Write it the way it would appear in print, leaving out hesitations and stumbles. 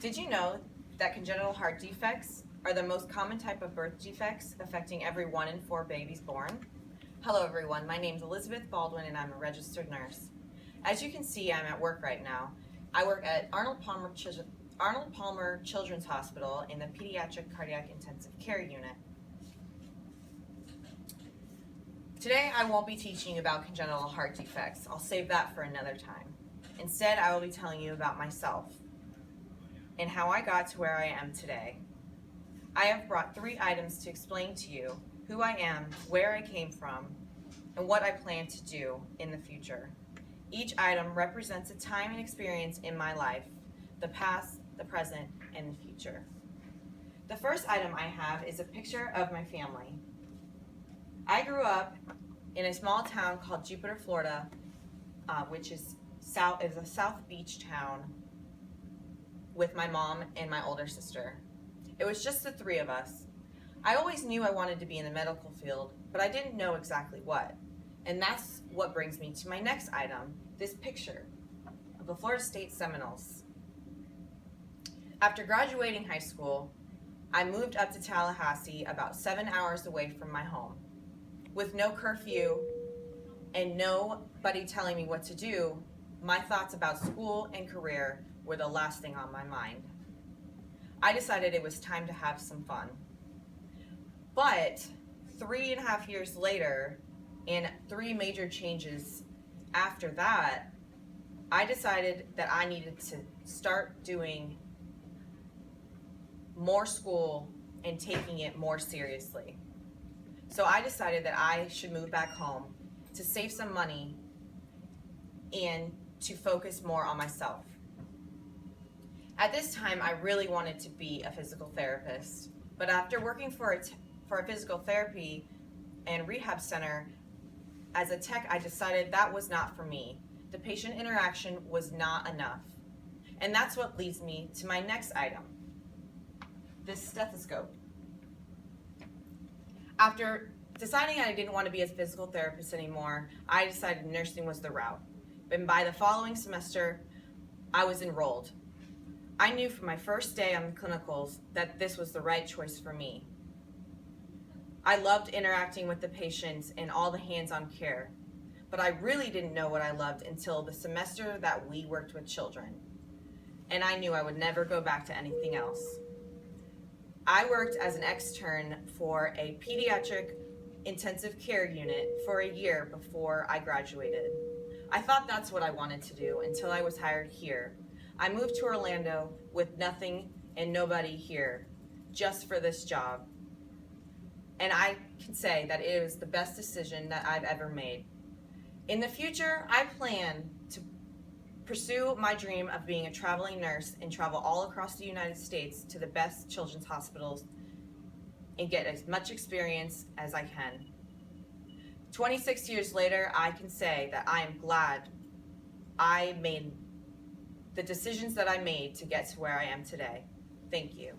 Did you know that congenital heart defects are the most common type of birth defects affecting every 1 in 4 babies born? Hello everyone, my name is Elizabeth Baldwin and I'm a registered nurse. As you can see, I'm at work right now. I work at Arnold Palmer Children's Hospital in the Pediatric Cardiac Intensive Care Unit. Today I won't be teaching about congenital heart defects. I'll save that for another time. Instead, I will be telling you about myself and how I got to where I am today. I have brought 3 items to explain to you who I am, where I came from, and what I plan to do in the future. Each item represents a time and experience in my life, the past, the present, and the future. The first item I have is a picture of my family. I grew up in a small town called Jupiter, Florida, which is a South Beach town, with my mom and my older sister. It was just the 3 of us. I always knew I wanted to be in the medical field, but I didn't know exactly what. And that's what brings me to my next item, this picture of the Florida State Seminoles. After graduating high school, I moved up to Tallahassee, about 7 hours away from my home. With no curfew and nobody telling me what to do, my thoughts about school and career were the last thing on my mind. I decided it was time to have some fun. But 3.5 years later, and 3 major changes after that, I decided that I needed to start doing more school and taking it more seriously. So I decided that I should move back home to save some money and to focus more on myself. At this time, I really wanted to be a physical therapist, but after working for a physical therapy and rehab center as a tech, I decided that was not for me. The patient interaction was not enough. And that's what leads me to my next item, this stethoscope. After deciding I didn't want to be a physical therapist anymore, I decided nursing was the route. And by the following semester, I was enrolled. I knew from my first day on the clinicals that this was the right choice for me. I loved interacting with the patients and all the hands-on care, but I really didn't know what I loved until the semester that we worked with children. And I knew I would never go back to anything else. I worked as an extern for a pediatric intensive care unit for a year before I graduated. I thought that's what I wanted to do until I was hired here. I moved to Orlando with nothing and nobody here, just for this job. And I can say that it was the best decision that I've ever made. In the future, I plan to pursue my dream of being a traveling nurse and travel all across the United States to the best children's hospitals and get as much experience as I can. 26 years later, I can say that I am glad I made the decisions that I made to get to where I am today. Thank you.